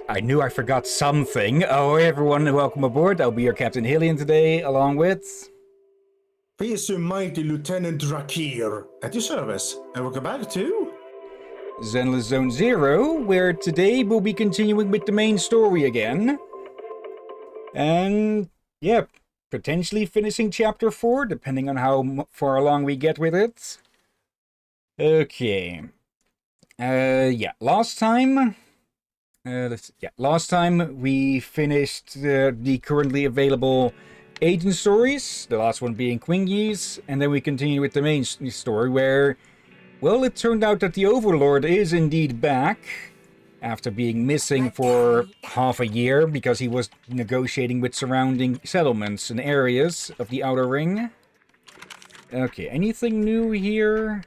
I knew I forgot something. Oh, hey everyone, welcome aboard. I'll be your Captain Hillian today, along with... Peace, mighty Lieutenant Drakir, at your service. And welcome back to... Zenless Zone Zero, where today we'll be continuing with the main story again. And, yeah, potentially finishing Chapter 4, depending on how far along we get with it. Okay. Last time we finished the currently available agent stories, the last one being Quingyi's, and then we continue with the main story where, well, it turned out that the Overlord is indeed back after being missing for half a year because he was negotiating with surrounding settlements and areas of the Outer Ring. Okay, anything new here?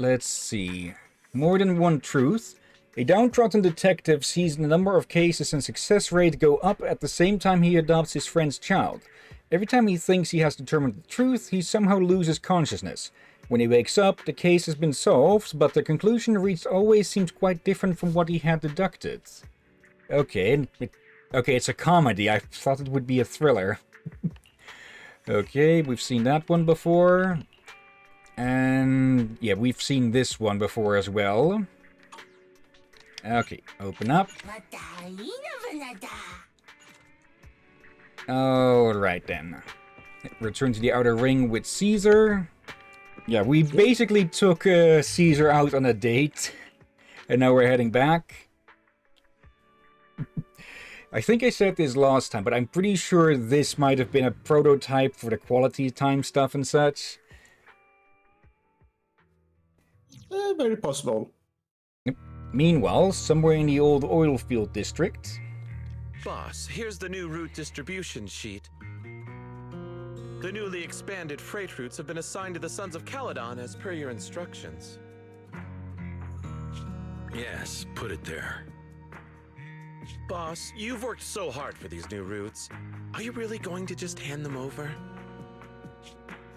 Let's see. More than one truth. A downtrodden detective sees the number of cases and success rate go up at the same time he adopts his friend's child. Every time he thinks he has determined the truth, he somehow loses consciousness. When he wakes up, the case has been solved, but the conclusion reached always seems quite different from what he had deducted. Okay, it's a comedy. I thought it would be a thriller. Okay, we've seen that one before. And yeah, we've seen this one before as well. Okay, open up. Alright then. Return to the Outer Ring with Caesar. Yeah, we basically took Caesar out on a date. And now we're heading back. I think I said this last time, but I'm pretty sure this might have been a prototype for the quality time stuff and such. Very possible. Meanwhile, somewhere in the old oil field district... Boss, here's the new route distribution sheet. The newly expanded freight routes have been assigned to the Sons of Caledon as per your instructions. Yes, put it there. Boss, you've worked so hard for these new routes. Are you really going to just hand them over?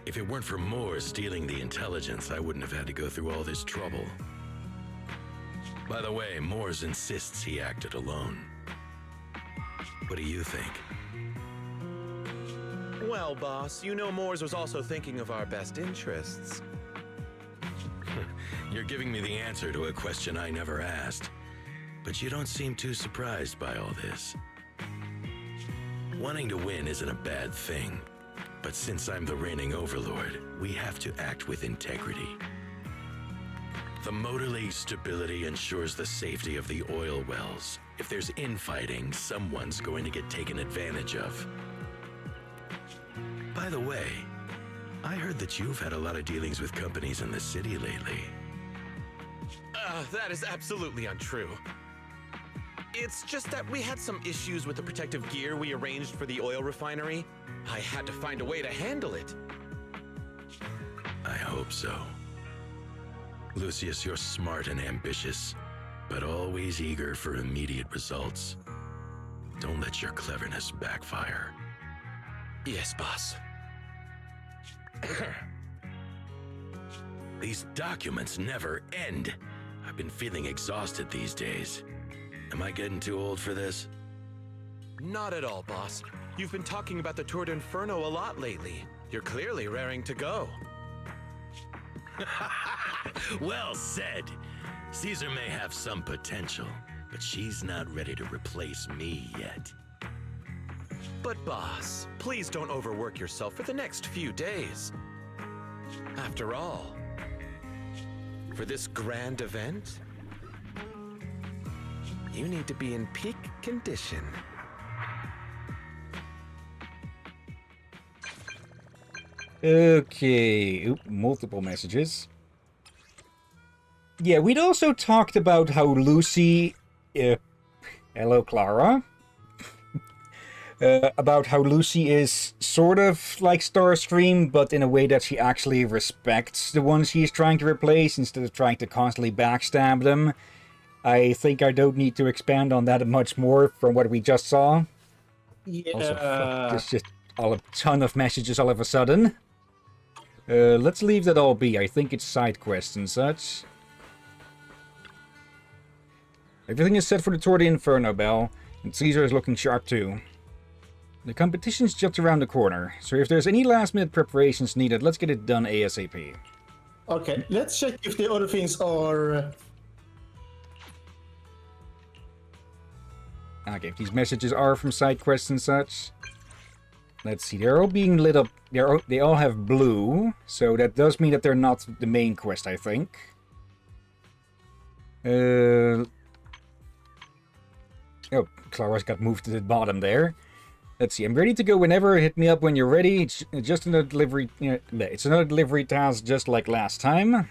If it weren't for Moore stealing the intelligence, I wouldn't have had to go through all this trouble. By the way, Moores insists he acted alone. What do you think? Well, boss, you know Moores was also thinking of our best interests. You're giving me the answer to a question I never asked. But you don't seem too surprised by all this. Wanting to win isn't a bad thing. But since I'm the reigning overlord, we have to act with integrity. The Motor League's stability ensures the safety of the oil wells. If there's infighting, someone's going to get taken advantage of. By the way, I heard that you've had a lot of dealings with companies in the city lately. That is absolutely untrue. It's just that we had some issues with the protective gear we arranged for the oil refinery. I had to find a way to handle it. I hope so. Lucius, you're smart and ambitious, but always eager for immediate results. Don't let your cleverness backfire. Yes, boss. These documents never end. I've been feeling exhausted these days. Am I getting too old for this? Not at all, boss. You've been talking about the Tour d'Inferno a lot lately. You're clearly raring to go. Well said. Caesar may have some potential, but she's not ready to replace me yet. But boss, please don't overwork yourself for the next few days. After all, for this grand event, you need to be in peak condition. Okay, multiple messages. Yeah, we'd also talked about how Lucy... hello, Clara. About how Lucy is sort of like Starscream, but in a way that she actually respects the ones she's trying to replace instead of trying to constantly backstab them. I think I don't need to expand on that much more from what we just saw. Yeah. Also, there's just a ton of messages all of a sudden. Let's leave that all be. I think it's side quests and such. Everything is set for the Tour de Inferno, Belle, and Caesar is looking sharp too. The competition's just around the corner, so if there's any last-minute preparations needed, let's get it done ASAP. Okay, let's check if the other things are... Okay, if these messages are from side quests and such. Let's see, they're all being lit up. They all have blue, so that does mean that they're not the main quest, I think. Oh, Clara's got moved to the bottom there. Let's see, I'm ready to go whenever. Hit me up when you're ready. It's just another delivery. It's another delivery task, just like last time.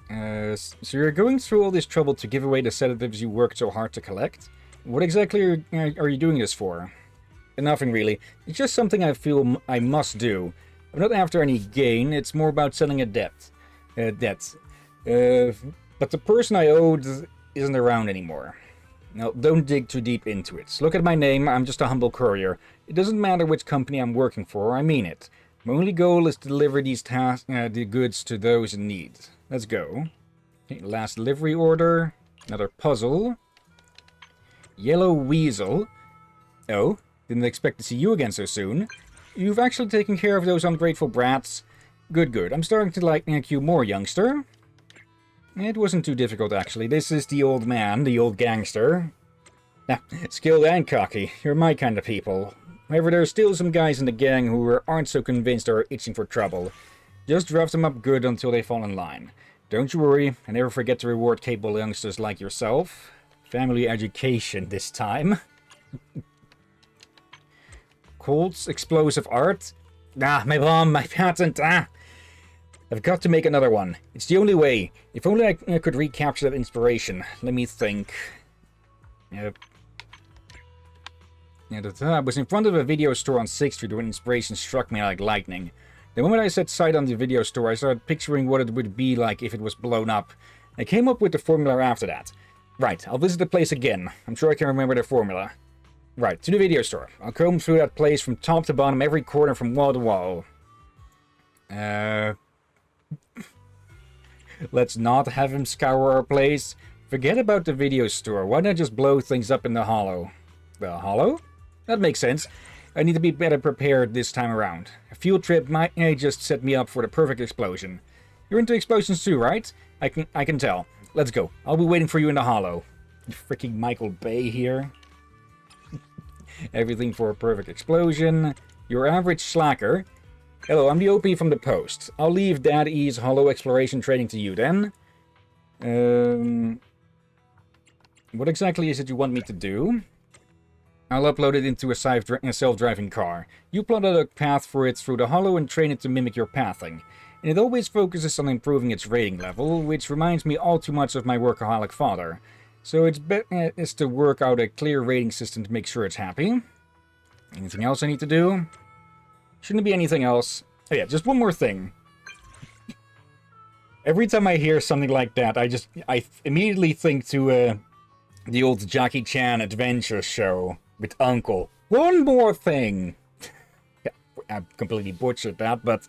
So you're going through all this trouble to give away the sedatives you worked so hard to collect? What exactly are you doing this for? Nothing really. It's just something I feel I must do. I'm not after any gain. It's more about selling a debt. But the person I owed isn't around anymore. Now, don't dig too deep into it. Look at my name. I'm just a humble courier. It doesn't matter which company I'm working for. I mean it. My only goal is to deliver these the goods to those in need. Let's go. Okay, last delivery order. Another puzzle. Yellow Weasel. Oh, didn't expect to see you again so soon. You've actually taken care of those ungrateful brats. Good, good. I'm starting to like you more, youngster. It wasn't too difficult, actually. This is the old man, the old gangster. Nah, skilled and cocky. You're my kind of people. However, there are still some guys in the gang who aren't so convinced or are itching for trouble. Just draft them up good until they fall in line. Don't you worry, I never forget to reward capable youngsters like yourself. Family education this time. Colt's explosive art? Ah, my bomb, my patent, ah! I've got to make another one. It's the only way. If only I could recapture that inspiration. Let me think. Yep. I was in front of a video store on 6th Street when inspiration struck me like lightning. The moment I set sight on the video store, I started picturing what it would be like if it was blown up. I came up with the formula after that. Right, I'll visit the place again. I'm sure I can remember the formula. Right, to the video store. I'll comb through that place from top to bottom, every corner from wall to wall. Let's not have him scour our place. Forget about the video store. Why not just blow things up in the hollow? The hollow? That makes sense. I need to be better prepared this time around. A field trip might just set me up for the perfect explosion. You're into explosions too, right? I can tell. Let's go. I'll be waiting for you in the hollow. Freaking Michael Bay here. Everything for a perfect explosion. Your average slacker. Hello, I'm the OP from the Post. I'll leave Dad E's hollow exploration training to you then. What exactly is it you want me to do? I'll upload it into a self-driving car. You plot out a path for it through the hollow and train it to mimic your pathing. And it always focuses on improving its rating level, which reminds me all too much of my workaholic father. So it's best to work out a clear rating system to make sure it's happy. Anything else I need to do? Shouldn't be anything else. Oh yeah, just one more thing. Every time I hear something like that, I immediately think to the old Jackie Chan adventure show with Uncle. One more thing. Yeah, I completely butchered that, but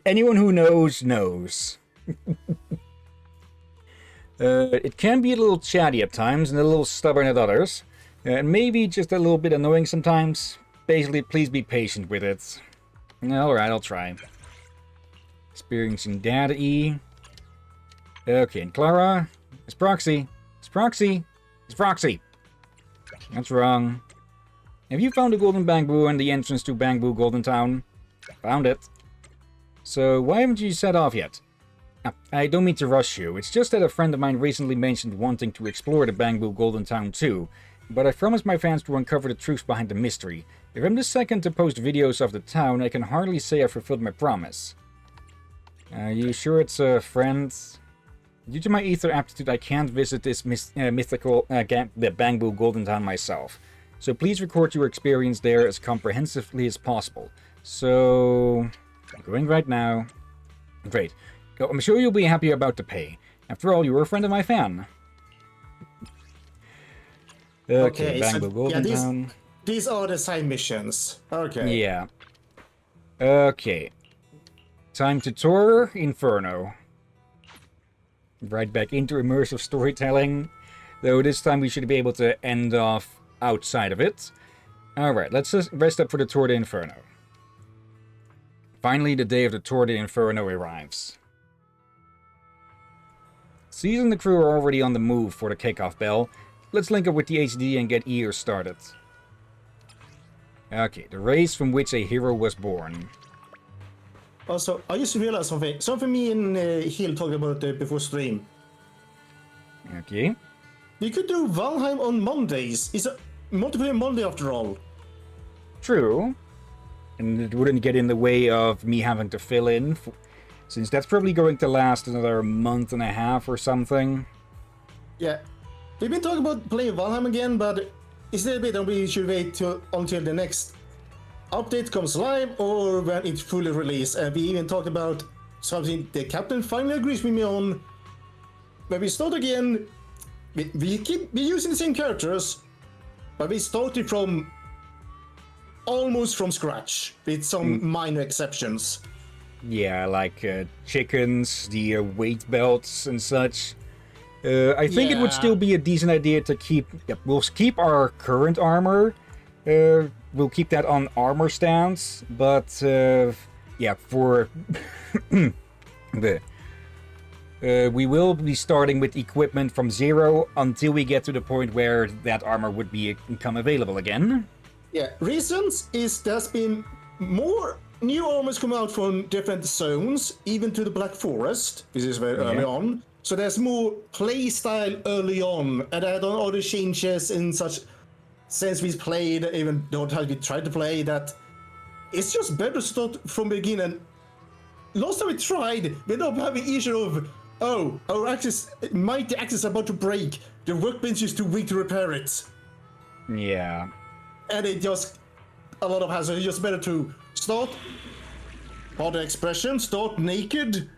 anyone who knows, knows. It can be a little chatty at times and a little stubborn at others. And maybe just a little bit annoying sometimes. Basically, please be patient with it. Alright, I'll try. Experiencing Dad E. Okay, and Clara. It's Proxy. It's Proxy. It's Proxy. That's wrong. Have you found the Golden Bamboo and the entrance to Bamboo Golden Town? Found it. So, why haven't you set off yet? I don't mean to rush you. It's just that a friend of mine recently mentioned wanting to explore the Bamboo Golden Town too. But I promised my fans to uncover the truth behind the mystery. If I'm the second to post videos of the town, I can hardly say I fulfilled my promise. Are you sure it's a friend? Due to my ether aptitude, I can't visit this mythical the Bamboo Golden Town myself. So please record your experience there as comprehensively as possible. So, I'm going right now. Great. I'm sure you'll be happy about the pay. After all, you were a friend of my fan. Okay, Bamboo Golden Town. These are the side missions. Okay. Yeah. Okay. Time to tour Inferno. right back into immersive storytelling. Though this time we should be able to end off outside of it. Alright, let's just rest up for the Tour de Inferno. Finally, the day of the Tour de Inferno arrives. Caesar and the crew are already on the move for the kickoff bell. Let's link up with the HD and get ears started. Okay, the race from which a hero was born. Also, I just realized something. Something me and Hill talked about before stream. Okay. We could do Valheim on Mondays. It's a multiplayer Monday after all. True. And it wouldn't get in the way of me having to fill in, since that's probably going to last another month and a half or something. Yeah. We've been talking about playing Valheim again, but is there a bit that we should wait until the next update comes live or when it's fully released? And we even talked about something the captain finally agrees with me on. When we start again, we keep using the same characters, but we started from almost from scratch with some minor exceptions. Yeah, like chickens, the weight belts and such. I think it would still be a decent idea to keep... Yep, we'll keep our current armor. We'll keep that on armor stands. But, yeah, for... we will be starting with equipment from 0 until we get to the point where that armor would become available again. Yeah, reasons is there's been more new armors come out from different zones, even to the Black Forest. This is very early on. So there's more playstyle early on, and I don't know the changes in such since we played, even though we tried to play that. It's just better to start from the beginning. Last time we tried, we ended up having issue of, oh, our axis, mighty axis is about to break. The workbench is too weak to repair it. Yeah. And it just, a lot of hassle. It's just better to start, pardon the expression, start naked,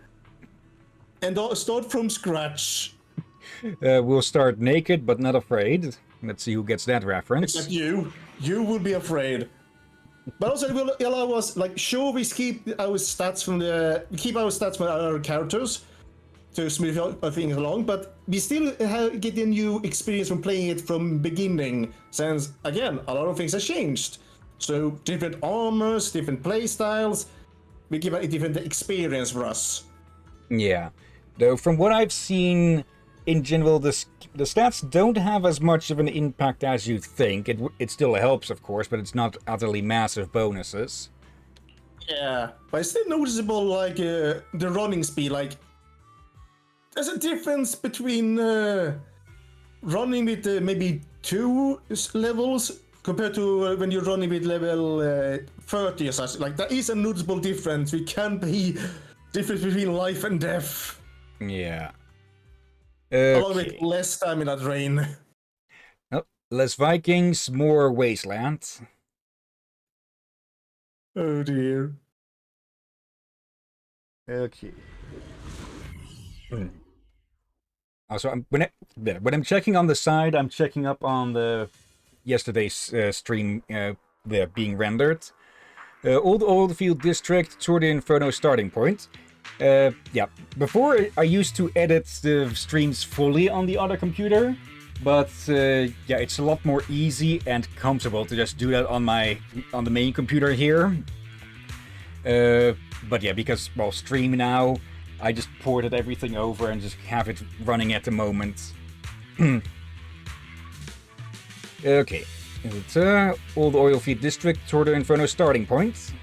and start from scratch. We'll start naked, but not afraid. Let's see who gets that reference. Except you. You will be afraid. But also it will allow us, like, sure, we keep our stats from our characters to smooth things along, but we still get a new experience from playing it from beginning, since, again, a lot of things have changed. So, different armors, different playstyles, we give a different experience for us. Yeah. Though, from what I've seen, in general, the stats don't have as much of an impact as you'd think. It still helps, of course, but it's not utterly massive bonuses. Yeah, but it's still noticeable, like, the running speed, like, there's a difference between running with maybe 2 levels compared to when you're running with level 30 or such. Like, that is a noticeable difference. We can't be difference between life and death. Yeah. Along with less stamina drain. Oh, less Vikings, more Wasteland. Oh dear. Okay. Also, when I'm checking on the side, I'm checking up on the yesterday's stream being rendered. Old Oilfield District, Tour de Inferno starting point. Yeah, before I used to edit the streams fully on the other computer, but yeah, it's a lot more easy and comfortable to just do that on the main computer here. But yeah, because, well, stream now, I just ported everything over and just have it running at the moment. Okay, it's Old Oilfield District, Tour de Inferno starting point.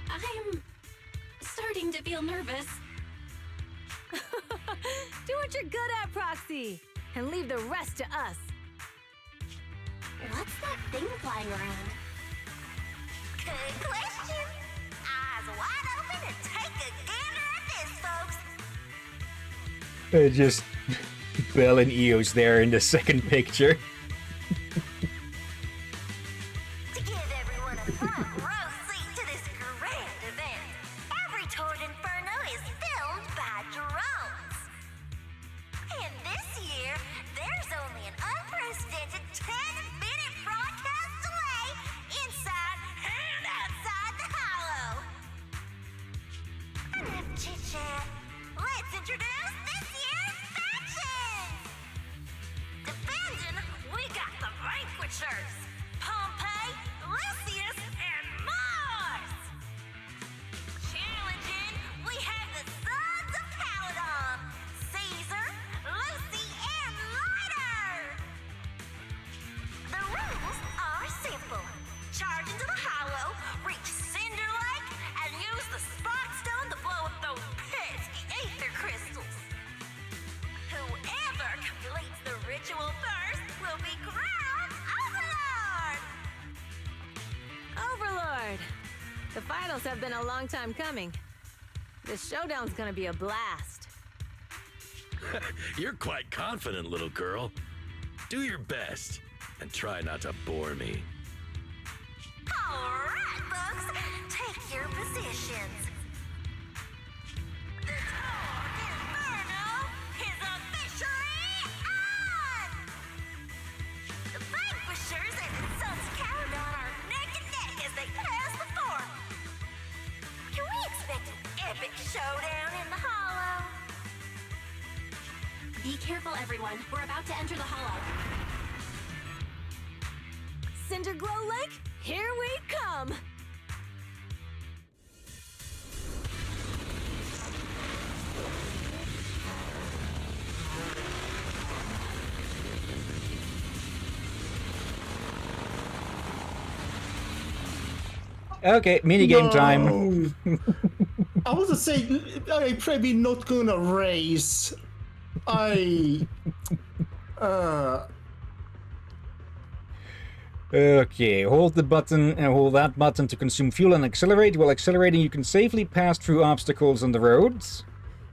I'm starting to feel nervous. Do what you're good at, Proxy. and leave the rest to us. What's that thing flying around? Good question. Eyes wide open and take a gander at this, folks. Just Belle and Eos there in the second picture. To give everyone a front row seat to this grand event, every Toward Inferno is filmed by drones. And this year, there's only an unprecedented 10-minute broadcast delay inside and outside the Hollow. Enough chit-chat. Let's introduce this year's factions! Defending, we got the Vanquishers, Pompey, Lucius, and Mars! Challenging, we have the Sons of Paladon, Caesar, Lucy, and Lighter! The rules are simple. Charge into the Hollow, reach Cinder Lake, and use the Spark Stone to blow up those pesky ether crystals. Whoever completes the ritual first will be crowned Overlord! Overlord! The finals have been a long time coming. This showdown's gonna be a blast. You're quite confident, little girl. Do your best, and try not to bore me. Alright, folks, take your positions. The Toward Inferno is officially on! The Vanquishers and the Sons of Caladon are neck and neck as they pass the fort. Can we expect an epic showdown in the Hollow? Be careful, everyone. We're about to enter the Hollow. Cinderglow Lake, here we come! Okay, minigame time. I was to say, I'm probably not gonna race. Okay, hold the button and hold that button to consume fuel and accelerate. While accelerating, you can safely pass through obstacles on the roads.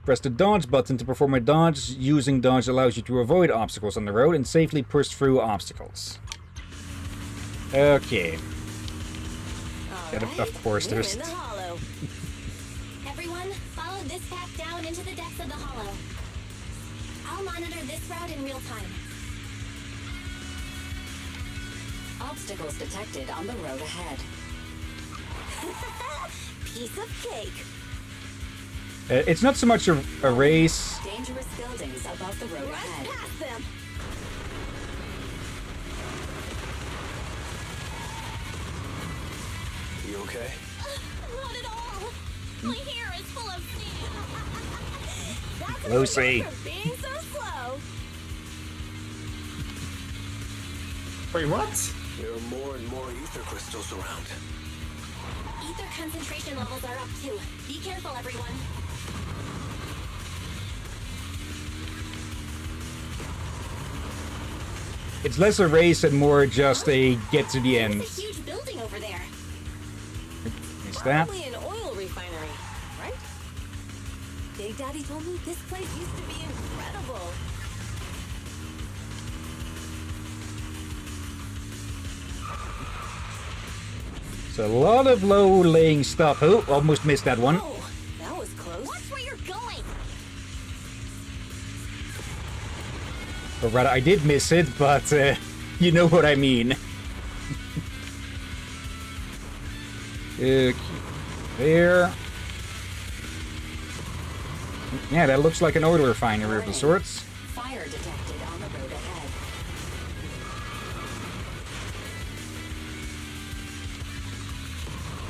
Press the dodge button to perform a dodge. Using dodge allows you to avoid obstacles on the road and safely push through obstacles. Okay. And of course, we're there's... in the Hollow. Everyone, follow this path down into the depths of the Hollow. I'll monitor this route in real time. Obstacles detected on the road ahead. Piece of cake. It's not so much a race. Dangerous buildings above the road Rush ahead. past them. You okay? Not at all. My hair is full of sand. That's Lucy. what we get for being so slow. Wait, what? There are more and more ether crystals around. Ether concentration levels are up too. Be careful, everyone. It's less a race and more just a get to the end. There's a huge building over there. Is that? Probably an oil refinery, right? Big Daddy told me this place used to be incredible. It's a lot of low-laying stuff. Oh, almost missed that one. Oh, that was close. Watch where you're going. Or rather, I did miss it, but you know what I mean. Okay, there. Yeah, that looks like an oil refinery of the sorts. Fire detected on the road ahead.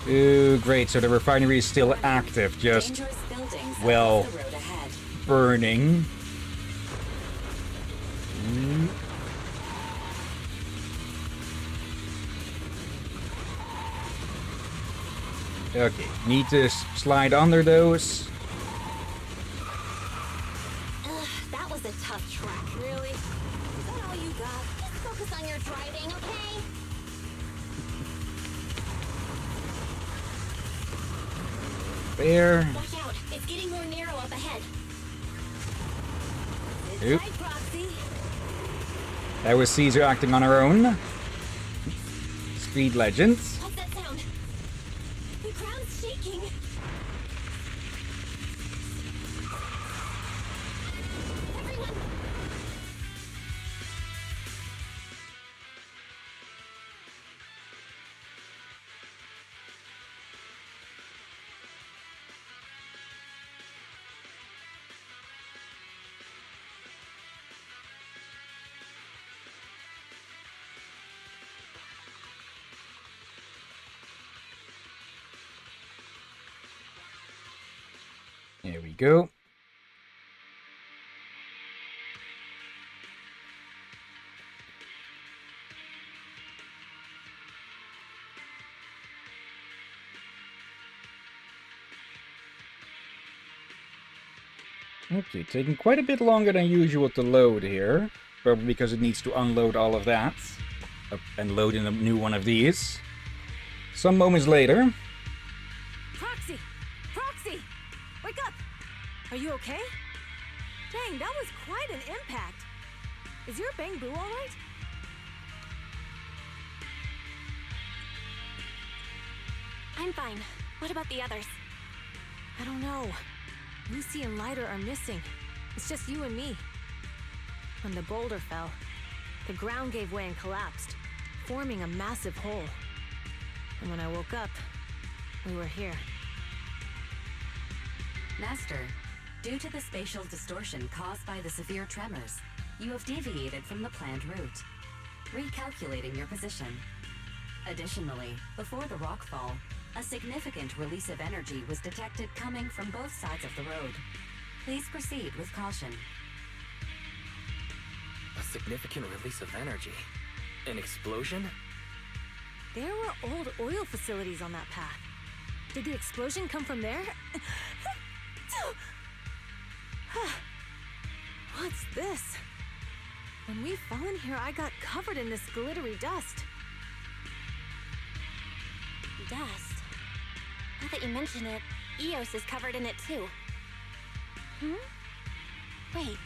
Oh, great. So the refinery is still active, just Dangerous buildings well, above the road ahead. burning. Okay, need to slide under those. Ugh, that was a tough track. Really? all you got. Just focus on your driving, okay? There. Watch out. It's getting more narrow up ahead. It's Oop. tight, Proxy. That was Caesar acting on her own. Speed Legends. What's that sound? The ground's shaking. Everyone, There we go. Okay, taking quite a bit longer than usual to load here. Probably because it needs to unload all of that. And load in a new one of these. Some moments later. Proxy! Proxy! Wake up! Are you okay? Dang, that was quite an impact. Is your bang boo alright? I'm fine. What about the others? I don't know. Lucy and Lighter are missing. It's just you and me. When the boulder fell, the ground gave way and collapsed, forming a massive hole. And when I woke up, we were here. Master, due to the spatial distortion caused by the severe tremors, you have deviated from the planned route, recalculating your position. Additionally, before the rockfall, a significant release of energy was detected coming from both sides of the road. Please proceed with caution. A significant release of energy? An explosion? There were old oil facilities on that path. Did the explosion come from there? What's this? When we fell in here, I got covered in this glittery dust. Dust. Now that you mention it, Eos is covered in it too. Wait,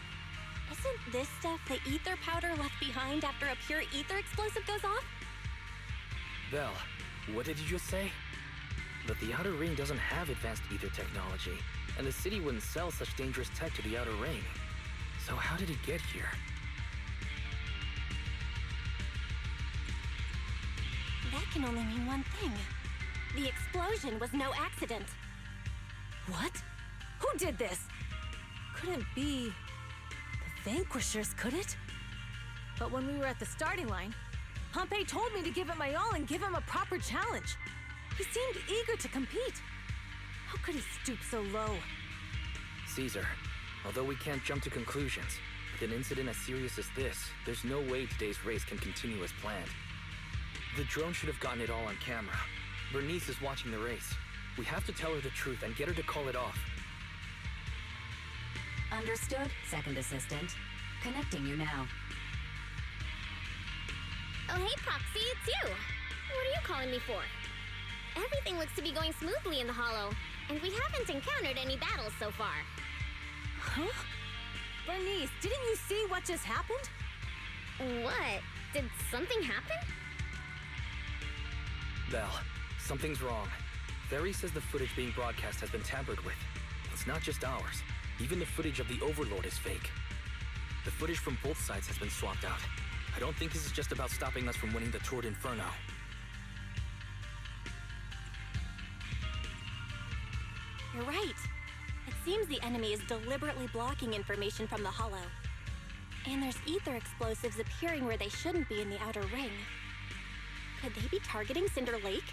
isn't this stuff the ether powder left behind after a pure ether explosive goes off? Belle, what did you just say? That the Outer Ring doesn't have advanced ether technology, and the city wouldn't sell such dangerous tech to the Outer Ring. So how did it get here? That can only mean one thing. The explosion was no accident. What? Who did this? Couldn't be the Vanquishers, could it? But when we were at the starting line, Pompey told me to give it my all and give him a proper challenge. He seemed eager to compete. How could he stoop so low? Caesar, although we can't jump to conclusions, with an incident as serious as this, there's no way today's race can continue as planned. The drone should have gotten it all on camera. Bernice is watching the race. We have to tell her the truth and get her to call it off. Understood, Second Assistant. Connecting you now. Oh, hey, Proxy, it's you. What are you calling me for? Everything looks to be going smoothly in the Hollow, and we haven't encountered any battles so far. Huh? Bernice, didn't you see what just happened? What? Did something happen? Belle, something's wrong. Ferry says the footage being broadcast has been tampered with. It's not just ours. Even the footage of the Overlord is fake. The footage from both sides has been swapped out. I don't think this is just about stopping us from winning the Tour d'Inferno. You're right. It seems the enemy is deliberately blocking information from the Hollow. And there's ether explosives appearing where they shouldn't be in the Outer Ring. Could they be targeting Cinder Lake?